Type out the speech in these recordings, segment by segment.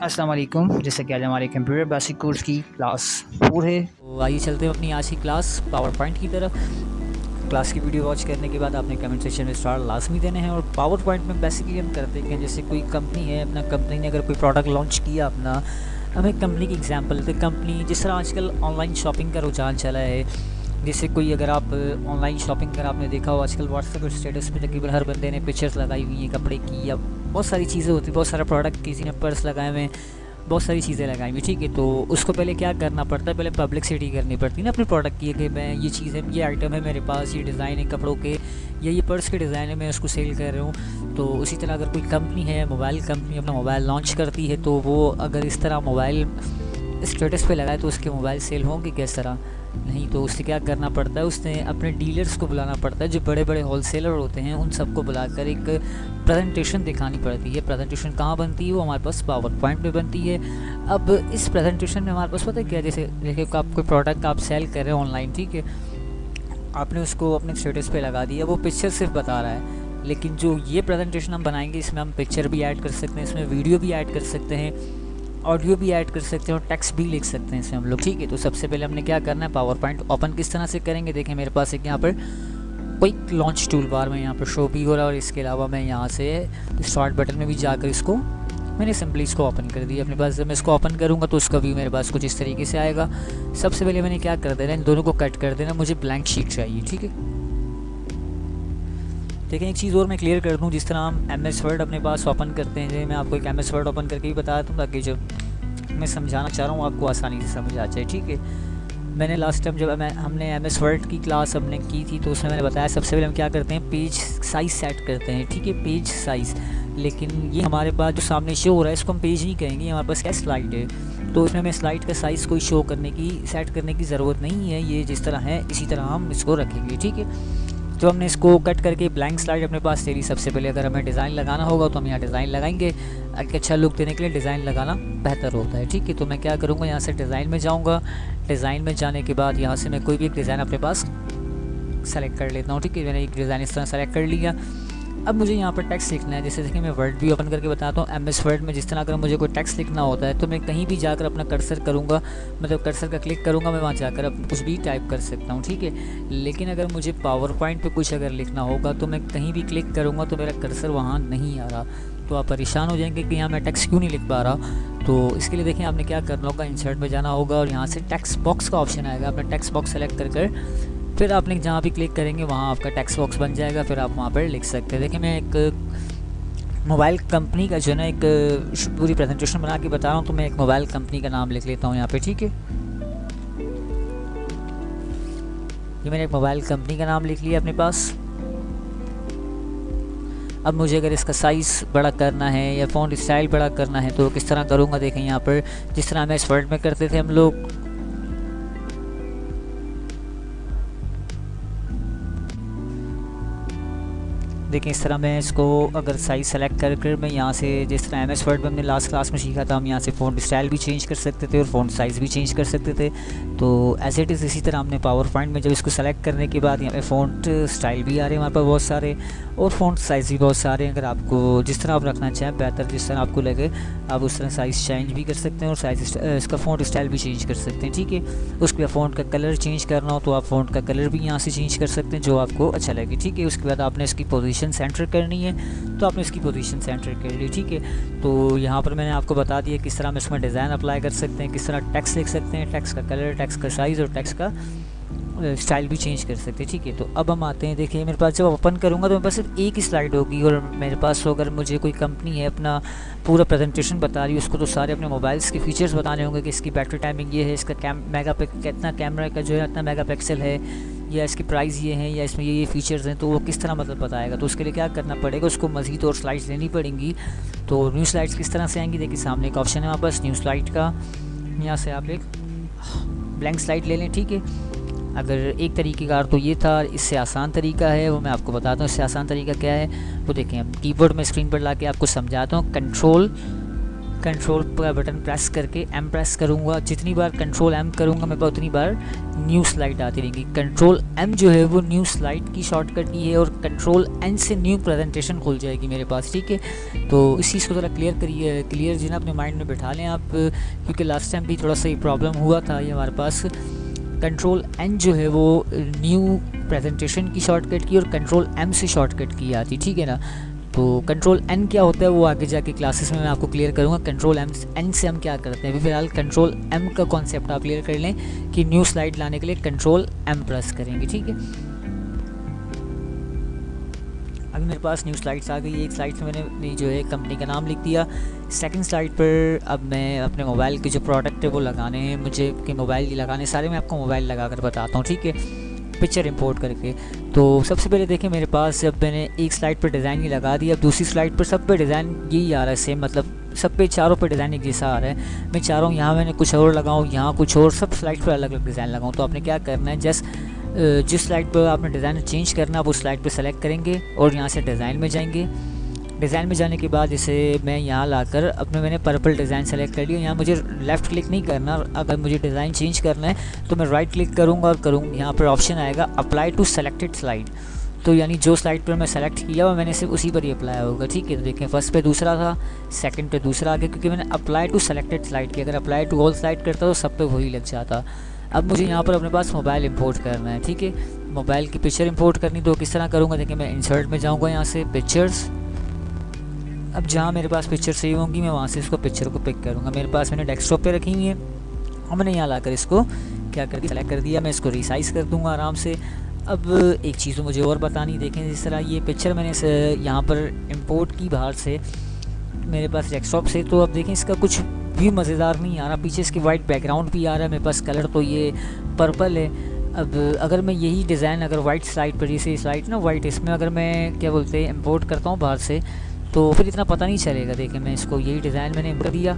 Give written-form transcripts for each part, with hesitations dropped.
अस्सलाम वालेकुम। जैसे कि आज हमारे कंप्यूटर बेसिक कोर्स की क्लास 4 है, तो आइए चलते हैं अपनी आज की क्लास पावर पॉइंट की तरफ। क्लास की वीडियो वॉच करने के बाद आपने कमेंट सेक्शन में स्टार लाजमी देने हैं। और पावर पॉइंट में बेसिकली हम करते हैं जैसे कोई कंपनी है, अपना कंपनी ने अगर कोई प्रोडक्ट लॉन्च किया अपना, हमें कंपनी की एग्जांपल तो कंपनी जिस तरह आजकल ऑनलाइन शॉपिंग का रुझान चला है, जैसे कोई अगर आप ऑनलाइन शॉपिंग कर आपने देखा हो आजकल व्हाट्सएप और स्टेटस पे तकरीबन हर बंदे ने पिक्चर्स लगाई हुई हैं कपड़े की, या बहुत सारी चीज़ें होती हैं, बहुत सारा प्रोडक्ट, किसी ने पर्स लगाए हुए हैं, बहुत सारी चीज़ें लगाई हुई, ठीक है। तो उसको पहले क्या करना पड़ता है, पहले पब्लिसिटी करनी पड़ती है ना अपने प्रोडक्ट की, कि मैं ये चीज़ है, ये आइटम है मेरे पास, ये डिज़ाइन है कपड़ों के, या ये पर्स के डिज़ाइन है, मैं उसको सेल कर रहा हूँ। तो उसी तरह अगर कोई कंपनी है, मोबाइल कंपनी अपना मोबाइल लॉन्च करती है, तो वो अगर इस तरह मोबाइल स्टेटस पे लगाए तो उसके मोबाइल सेल होंगे किस तरह? नहीं। तो उससे क्या करना पड़ता है, उसने अपने डीलर्स को बुलाना पड़ता है, जो बड़े बड़े होलसेलर होते हैं उन सबको बुलाकर एक प्रेजेंटेशन दिखानी पड़ती है। प्रेजेंटेशन कहाँ बनती है? वो हमारे पास पावर पॉइंट में बनती है। अब इस प्रेजेंटेशन में हमारे पास पता है क्या, जैसे देखिए आप कोई प्रोडक्ट आप सेल कर रहे हैं ऑनलाइन, ठीक है, आपने उसको अपने स्टेटस पे लगा दिया, वो पिक्चर सिर्फ बता रहा है, लेकिन जो ये प्रेजेंटेशन हम बनाएंगे इसमें हम पिक्चर भी ऐड कर सकते हैं, इसमें वीडियो भी ऐड कर सकते हैं, ऑडियो भी ऐड कर सकते हैं और टेक्स्ट भी लिख सकते हैं इसमें हम लोग, ठीक है। तो सबसे पहले हमने क्या करना है, पावर पॉइंट ओपन किस तरह से करेंगे, देखें मेरे पास एक यहाँ पर क्विक लॉन्च टूल बार में यहाँ पर शो भी हो रहा है, और इसके अलावा मैं यहाँ से स्टार्ट बटन में भी जाकर इसको मैंने सिंपली इसको ओपन कर दिया अपने पास। जब मैं इसको ओपन करूँगा तो उसका व्यू मेरे पास कुछ इस तरीके से आएगा। सबसे पहले मैंने क्या कर देना, इन दोनों को कट कर देना, मुझे ब्लैंक शीट चाहिए, ठीक है। लेकिन एक चीज़ और मैं क्लियर कर दूं, जिस तरह हम MS वर्ड अपने पास ओपन करते हैं, मैं आपको एक MS वर्ड ओपन करके भी बता दूँ ताकि जब मैं समझाना चाह रहा हूँ आपको आसानी से समझ आ जाए, ठीक है। मैंने लास्ट टाइम जब हमने MS वर्ड की क्लास हमने की थी तो उसमें मैंने बताया सबसे पहले हम क्या करते हैं, पेज साइज़ सेट करते हैं, ठीक है, पेज साइज़। लेकिन ये हमारे पास जो सामने शो हो रहा है इसको हम पेज नहीं कहेंगे, हमारे पास क्या स्लाइड है, तो इसमें हमें स्लाइड का साइज़ कोई शो करने की सेट करने की ज़रूरत नहीं है, ये जिस तरह है इसी तरह हम इसको रखेंगे, ठीक है। तो हमने इसको कट करके ब्लैंक स्लाइड अपने पास ले ली। सबसे पहले अगर हमें डिज़ाइन लगाना होगा तो हम यहाँ डिज़ाइन लगाएंगे, एक अच्छा लुक देने के लिए डिज़ाइन लगाना बेहतर होता है, ठीक है। तो मैं क्या करूँगा, यहाँ से डिज़ाइन में जाऊँगा, डिज़ाइन में जाने के बाद यहाँ से मैं कोई भी एक डिज़ाइन अपने पास सेलेक्ट कर लेता हूँ, ठीक है। मैंने एक डिज़ाइन इस तरह सेलेक्ट कर लिया। अब मुझे यहाँ पर टेक्स्ट लिखना है, जैसे देखिए मैं वर्ड भी ओपन करके बताता हूँ। MS वर्ड में जिस तरह अगर मुझे कोई टेक्स्ट लिखना होता है तो मैं कहीं भी जाकर अपना कर्सर करूँगा, मतलब कर्सर का क्लिक करूँगा, मैं वहाँ जाकर अब कुछ भी टाइप कर सकता हूँ, ठीक है। लेकिन अगर मुझे पावर पॉइंट पे कुछ अगर लिखना होगा तो मैं कहीं भी क्लिक करूँगा तो मेरा कर्सर वहाँ नहीं आ रहा, तो आप परेशान हो जाएंगे कि यहाँ मैं टेक्स्ट क्यों नहीं लिख पा रहा। तो इसके लिए देखें आपने क्या करना होगा, इंसर्ट में जाना होगा और यहाँ से टेक्स्ट बॉक्स का ऑप्शन आएगा, आपने टेक्स्ट बॉक्स सेलेक्ट कर फिर आपने जहाँ भी क्लिक करेंगे वहाँ आपका टेक्स्ट बॉक्स बन जाएगा, फिर आप वहाँ पर लिख सकते हैं। देखिए मैं एक मोबाइल कंपनी का जो है ना एक पूरी प्रेजेंटेशन बना के बता रहा हूँ, तो मैं एक मोबाइल कंपनी का नाम लिख लेता हूँ यहाँ पे, ठीक है। ये मैंने एक मोबाइल कंपनी का नाम लिख लिया अपने पास। अब मुझे अगर इसका साइज़ बड़ा करना है या फ़ॉन्ट स्टाइल बड़ा करना है तो किस तरह करूँगा, देखें यहाँ पर जिस तरह हमें इस वर्ड में करते थे हम लोग, देखिए इस तरह मैं इसको अगर साइज़ सेलेक्ट कर मैं यहाँ से जिस तरह MS वर्ड में हमने लास्ट क्लास में सीखा था, हम यहाँ से फ़ॉन्ट स्टाइल भी चेंज कर सकते थे और फ़ॉन्ट साइज़ भी चेंज कर सकते थे। तो एज इट इज़ इसी तरह हमने पावर पॉइंट में जब इसको सेलेक्ट करने के बाद यहाँ पे फ़ॉन्ट स्टाइल भी आ रहे हैं हमारे पास बहुत सारे, और फ़ॉन्ट साइज़ भी बहुत सारे हैं। अगर आपको जिस तरह आप रखना चाहें बेहतर, जिस तरह आपको लगे आप उस तरह साइज़ चेंज भी कर सकते हैं और साइज़ इसका फ़ॉन्ट स्टाइल भी चेंज कर सकते हैं, ठीक है। उसके बाद फ़ॉन्ट का कलर चेंज करना हो तो आप फ़ॉन्ट का कलर भी यहाँ से चेंज कर सकते हैं जो आपको अच्छा लगे, ठीक है। उसके बाद आपने इसकी पोजीशन सेंटर करनी है तो आपने इसकी पोजीशन सेंटर कर ली, ठीक है। तो यहाँ पर मैंने आपको बता दिया किस तरह हम इसमें डिज़ाइन अप्लाई कर सकते हैं, किस तरह टेक्स्ट लिख सकते हैं, टेक्स्ट का कलर, टेक्स्ट का साइज़ और टेक्स्ट का स्टाइल भी चेंज कर सकते हैं, ठीक है। तो अब हम आते हैं, देखिए मेरे पास जब ओपन करूँगा तो मेरे पास सिर्फ एक ही स्लाइड होगी, और मेरे पास तो अगर मुझे कोई कंपनी है अपना पूरा प्रेजेंटेशन बता रही है, उसको तो सारे अपने मोबाइल्स के फीचर्स बताने होंगे कि इसकी बैटरी टाइमिंग ये है, इसका कितना कैमरा का जो है इतना मेगापिक्सल है, या इसकी प्राइस ये है, या इसमें ये फीचर्स हैं, तो वो किस तरह मतलब बताएगा। तो उसके लिए क्या करना पड़ेगा, उसको मज़ीद और स्लाइड्स लेनी पड़ेंगी। तो न्यू स्लाइड्स किस तरह से आएंगी, देखिए सामने एक ऑप्शन है हमारे पास न्यू स्लाइड का, यहाँ से आप एक ब्लैंक स्लाइड ले लें, ठीक है। अगर एक तरीके का तो ये था, इससे आसान तरीका है वो मैं आपको बताता हूँ। इससे आसान तरीका क्या है वो देखें, हम कीबोर्ड में स्क्रीन पर ला के आपको समझाता हूँ। कंट्रोल का बटन प्रेस करके एम प्रेस करूँगा, जितनी बार कंट्रोल एम करूँगा मेरे पास उतनी बार न्यू स्लाइड आती रहेंगी। कंट्रोल एम जो है वो न्यू स्लाइड की शॉर्टकट की है और कंट्रोल एन से न्यू प्रेजेंटेशन खुल जाएगी मेरे पास, ठीक है। तो इस चीज़ को थोड़ा क्लियर जो है ना अपने माइंड में बैठा लें आप, क्योंकि लास्ट टाइम भी थोड़ा सा ये प्रॉब्लम हुआ था ये हमारे पास। कंट्रोल एन जो है वो न्यू प्रेजेंटेशन की शॉर्टकट की और कंट्रोल एम से शॉर्टकट की आती, ठीक है ना। तो कंट्रोल एन क्या होता है वो आगे जाके क्लासेस में मैं आपको क्लियर करूँगा। कंट्रोल एन से हम क्या करते हैं, अभी फिलहाल कंट्रोल एम का कॉन्सेप्ट आप क्लियर कर लें कि न्यू स्लाइड लाने के लिए कंट्रोल एम प्रेस करेंगे, ठीक है। अभी मेरे पास न्यू स्लाइड्स आ गई। एक स्लाइड में मैंने जो है कंपनी का नाम लिख दिया। सेकंड स्लाइड पर अब मैं अपने मोबाइल के जो प्रोडक्ट है वो लगाने हैं मुझे, कि मोबाइल लगाने सारे मैं आपको मोबाइल लगा कर बताता हूँ, ठीक है, पिक्चर इंपोर्ट करके। तो सबसे पहले देखें मेरे पास जब मैंने एक स्लाइड पर डिज़ाइन ही लगा दिया, अब दूसरी स्लाइड पर सब पे डिज़ाइन यही आ रहा है सेम, मतलब सब पे चारों पे डिज़ाइन एक जैसा आ रहा है। मैं चाह रहा हूँ यहाँ मैंने कुछ और लगाऊँ, यहाँ कुछ और, सब स्लाइड पर अलग अलग डिज़ाइन लगाऊँ। तो आपने क्या करना है, जस्ट जिस स्लाइड पर आपने डिज़ाइन चेंज करना है आप उस स्लाइड पर सेलेक्ट करेंगे और यहाँ से डिज़ाइन में जाएंगे। डिज़ाइन में जाने के बाद जैसे मैं यहाँ लाकर अपने मैंने पर्पल डिज़ाइन सेलेक्ट कर लिया। यहाँ मुझे लेफ़्ट क्लिक नहीं करना, अगर मुझे डिज़ाइन चेंज करना है तो मैं राइट क्लिक करूँगा और करूँगा, यहाँ पर ऑप्शन आएगा अप्लाई टू सेलेक्टेड स्लाइड। तो यानी जो स्लाइड पर मैं सेलेक्ट किया हुआ मैंने सिर्फ उसी पर ही अप्लाई होगा, ठीक है। तो देखें फर्स्ट पे दूसरा था, सेकंड पे दूसरा आ गया, क्योंकि मैंने अप्लाई टू सेलेक्टेड स्लाइड किया। अगर अप्लाई टू ऑल स्लाइड करता तो सब पे वही लग जाता। अब मुझे यहाँ पर अपने पास मोबाइल इंपोर्ट करना है, ठीक है, मोबाइल की पिक्चर इंपोर्ट करनी। तो किस तरह करूँगा, देखिए मैं इंसर्ट में जाऊँगा, यहाँ से पिक्चर्स, अब जहाँ मेरे पास पिक्चर सही होंगी मैं वहाँ से इसको पिक्चर को पिक करूँगा। मेरे पास मैंने डेस्कटॉप पे रखी हुई है और मैंने यहाँ लाकर इसको क्या कर दिया, सेलेक्ट कर दिया। मैं इसको रिसाइज़ कर दूँगा आराम से। अब एक चीज़ तो मुझे और बतानी, देखें जिस तरह ये पिक्चर मैंने यहाँ पर इंपोर्ट की बाहर से मेरे पास डेस्कटॉप से, तो अब देखें इसका कुछ भी मज़ेदार नहीं आ रहा। पीछे इसकी वाइट बैकग्राउंड भी आ रहा है, मेरे पास कलर तो ये पर्पल है। अब अगर मैं यही डिज़ाइन अगर वाइट स्लाइड पर, जैसे स्लाइड ना वाइट, इसमें अगर मैं क्या बोलते हैं इंपोर्ट करता हूँ बाहर से, तो फिर इतना पता नहीं चलेगा। देखें मैं इसको यही डिज़ाइन मैंने इंपोर्ट दिया।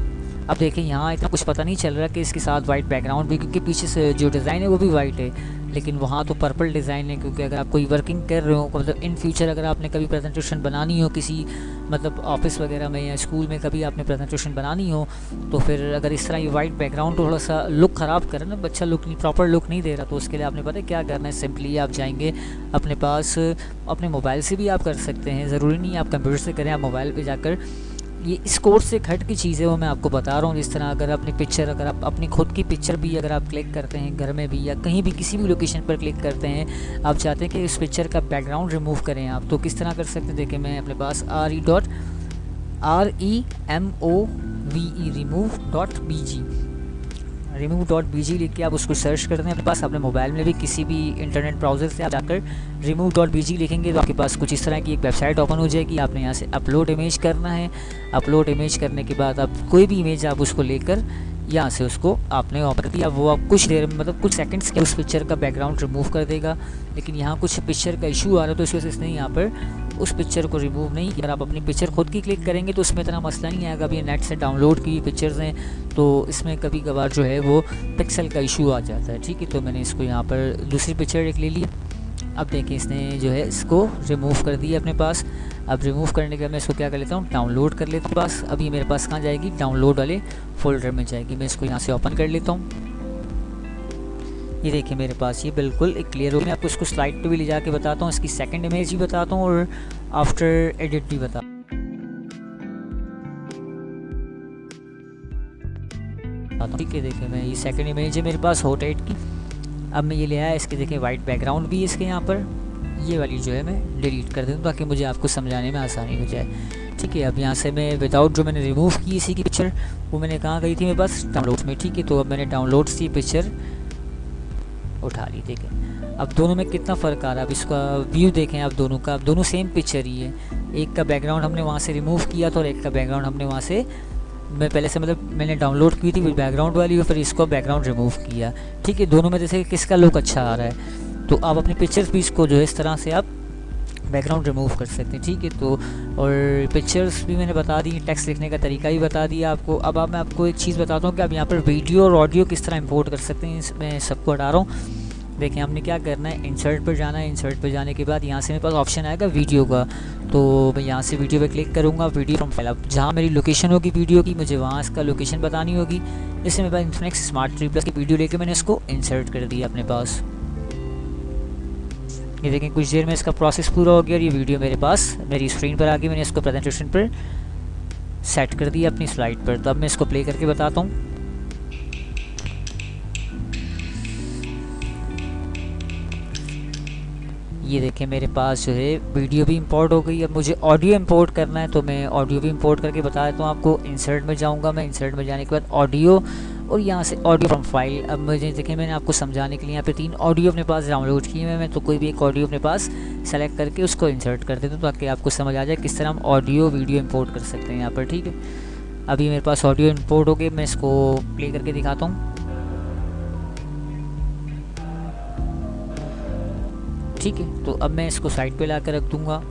अब देखें यहाँ इतना कुछ पता नहीं चल रहा कि इसके साथ वाइट बैकग्राउंड भी, क्योंकि पीछे से जो डिज़ाइन है वो भी वाइट है, लेकिन वहाँ तो पर्पल डिज़ाइन है। क्योंकि अगर आप कोई वर्किंग कर रहे हो, मतलब इन फ्यूचर अगर आपने कभी प्रेजेंटेशन बनानी हो किसी मतलब ऑफिस वगैरह में या स्कूल में कभी आपने प्रेजेंटेशन बनानी हो, तो फिर अगर इस तरह ये वाइट बैकग्राउंड थोड़ा सा लुक ख़राब करे ना, अच्छा लुक नहीं, प्रॉपर लुक नहीं दे रहा, तो उसके लिए आपने पता है क्या करना है, सिंपली आप जाएंगे अपने पास, अपने मोबाइल से भी आप कर सकते हैं, ज़रूरी नहीं आप कंप्यूटर से करें, आप मोबाइल पर जाकर ये इस कोर्स से हट की चीज़ें वो मैं आपको बता रहा हूँ। जिस तरह अगर अपनी पिक्चर, अगर आप अपनी खुद की पिक्चर भी अगर आप क्लिक करते हैं घर में भी या कहीं भी किसी भी लोकेशन पर क्लिक करते हैं, आप चाहते हैं कि इस पिक्चर का बैकग्राउंड रिमूव करें आप, तो किस तरह कर सकते हैं। देखिए मैं अपने पास remove.bg लिख के आप उसको सर्च करते हैं अपने पास, अपने मोबाइल में भी किसी भी इंटरनेट ब्राउज़र से आप जाकर remove.bg लिखेंगे तो आपके पास कुछ इस तरह की एक वेबसाइट ओपन हो जाएगी। आपने यहाँ से अपलोड इमेज करना है। अपलोड इमेज करने के बाद आप कोई भी इमेज आप उसको लेकर यहाँ से उसको आपने ओपन कर दिया, वो आप कुछ देर मतलब कुछ सेकंड्स के उस पिक्चर का बैकग्राउंड रिमूव कर देगा। लेकिन यहाँ कुछ पिक्चर का इशू आ रहा है तो इस वजह से इसने यहाँ पर उस पिक्चर को रिमूव नहीं किया। अगर आप अपनी पिक्चर खुद की क्लिक करेंगे तो उसमें इतना मसला नहीं आएगा। अभी नेट से डाउनलोड की पिक्चर्स हैं तो इसमें कभी कभार जो है वो पिक्सल का इशू आ जाता है, ठीक है। तो मैंने इसको यहाँ पर दूसरी पिक्चर एक ले ली। अब देखिए इसने जो है इसको रिमूव कर दिया अपने पास। अब रिमूव करने के बाद मैं इसको क्या कर लेता हूँ, डाउनलोड कर लेता हूँ पास। अब ये मेरे पास कहाँ जाएगी, डाउनलोड वाले फोल्डर में जाएगी। मैं इसको यहाँ से ओपन कर लेता हूँ। ये देखिए मेरे पास ये बिल्कुल एक क्लियर हो। मैं आपको इसको स्लाइड पे भी ले जाके बताता हूँ, इसकी सेकंड इमेज भी बताता हूँ और आफ्टर एडिट भी बताता हूँ, ठीक है। देखिए मैं ये सेकंड इमेज है मेरे पास हॉट 8 की। अब मैं ये ले आया, इसके देखिए वाइट बैकग्राउंड भी है इसके यहाँ पर। ये वाली जो है मैं डिलीट कर दूँ ताकि मुझे आपको समझाने में आसानी हो जाए, ठीक है। अब यहाँ से मैं विदाउट जो मैंने रिमूव की इसी की पिक्चर, वो मैंने कहाँ गई थी मेरे पास, डाउनलोड्स में, ठीक है। तो अब मैंने डाउनलोड्स की पिक्चर उठा ली। ठीक है, अब दोनों में कितना फ़र्क आ रहा है। अब इसका व्यू देखें आप दोनों का, अब दोनों सेम पिक्चर ही है। एक का बैकग्राउंड हमने वहाँ से रिमूव किया था और एक का बैकग्राउंड हमने वहाँ से, मैं पहले से मतलब मैंने डाउनलोड की थी बैकग्राउंड वाली और फिर इसको बैकग्राउंड रिमूव किया, ठीक है। दोनों में जैसे किसका लुक अच्छा आ रहा है। तो आप अपनी पिक्चर्स भी इसको जो है इस तरह से आप बैकग्राउंड रिमूव कर सकते हैं, ठीक है। तो और पिक्चर्स भी मैंने बता दी, टेक्स्ट लिखने का तरीका भी बता दिया आपको। अब मैं आपको एक चीज़ बताता हूँ कि आप यहाँ पर वीडियो और ऑडियो किस तरह इंपोर्ट कर सकते हैं। मैं सबको हटा रहा हूँ। देखिए हमने क्या करना है, इंसर्ट पर जाना है। इंसर्ट पर जाने के बाद यहाँ से मेरे पास ऑप्शन आएगा वीडियो का, तो मैं यहाँ से वीडियो पे क्लिक करूँगा। वीडियो फ्रॉम फाइल, अब जहाँ मेरी लोकेशन होगी वीडियो की, मुझे वहाँ इसका लोकेशन बतानी होगी। जैसे मेरे पास इन्फिनिक्स स्मार्ट 3 प्लस की वीडियो लेके मैंने इसको इंसर्ट कर दिया अपने पास। ये देखें कुछ देर में इसका प्रोसेस पूरा हो गया और ये वीडियो मेरे पास मेरी स्क्रीन पर आ गई। मैंने इसको प्रेजेंटेशन पर सेट कर दिया अपनी स्लाइड पर। तो अब मैं इसको प्ले करके बताता हूँ। ये देखें मेरे पास जो है वीडियो भी इंपोर्ट हो गई। अब मुझे ऑडियो इंपोर्ट करना है, तो मैं ऑडियो भी इंपोर्ट करके बता देता हूँ आपको। इंसर्ट में जाऊँगा मैं, इंसर्ट में जाने के बाद ऑडियो, और यहाँ से ऑडियो फ्रॉम फाइल। अब मुझे देखें मैंने आपको समझाने के लिए यहाँ पे 3 ऑडियो अपने पास डाउनलोड किए हुए मैं, तो कोई भी एक ऑडियो अपने पास सेलेक्ट करके उसको इंसर्ट कर देता हूँ ताकि आपको समझ आ जाए किस तरह हम ऑडियो वीडियो इंपोर्ट कर सकते हैं यहाँ पर। ठीक है, अभी मेरे पास ऑडियो इंपोर्ट हो गए, मैं इसको प्ले करके दिखाता हूँ। ठीक है, तो अब मैं इसको साइड पे ला कर रख दूँगा।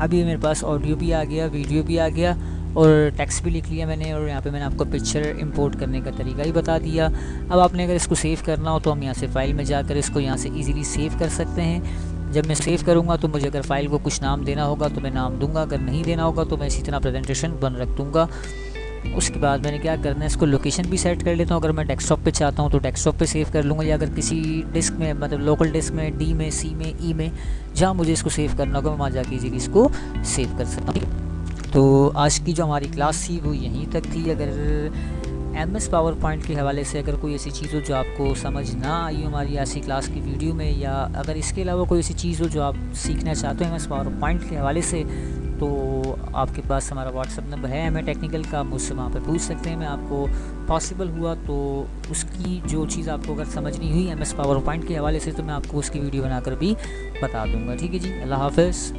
अभी मेरे पास ऑडियो भी आ गया, वीडियो भी आ गया और टेक्स्ट भी लिख लिया मैंने, और यहाँ पे मैंने आपको पिक्चर इंपोर्ट करने का तरीका ही बता दिया। अब आपने अगर इसको सेव करना हो तो हम यहाँ से फ़ाइल में जाकर इसको यहाँ से इजीली सेव कर सकते हैं। जब मैं सेव करूँगा तो मुझे अगर फ़ाइल को कुछ नाम देना होगा तो मैं नाम दूँगा, अगर नहीं देना होगा तो मैं इसी तरह प्रेजेंटेशन बन रख दूँगा। उसके बाद मैंने क्या करना है, इसको लोकेशन भी सेट कर लेता हूँ। अगर मैं डेस्कटॉप पे चाहता हूँ तो डेस्कटॉप पे सेव कर लूँगा, या अगर किसी डिस्क में मतलब लोकल डिस्क में, डी में, सी में, ई में, जहाँ मुझे इसको सेव करना होगा मैं वहाँ जाके इजीली इसको सेव कर सकता हूँ। तो आज की जो हमारी क्लास थी वो यहीं तक थी। अगर MS पावर पॉइंट के हवाले से अगर कोई ऐसी चीज़ हो जो आपको समझ ना आई हो हमारी ऐसी क्लास की वीडियो में, या अगर इसके अलावा कोई ऐसी चीज़ हो जो आप सीखना चाहते हो MS पावर पॉइंट के हवाले से, तो आपके पास हमारा व्हाट्सअप नंबर है MA टेक्निकल का, मुझसे वहाँ पर पूछ सकते हैं। मैं आपको पॉसिबल हुआ तो उसकी जो चीज़ आपको अगर समझ नहीं हुई MS पावर पॉइंट के हवाले से तो मैं आपको उसकी वीडियो बनाकर भी बता दूँगा। ठीक है जी, अल्लाह हाफ़िज़।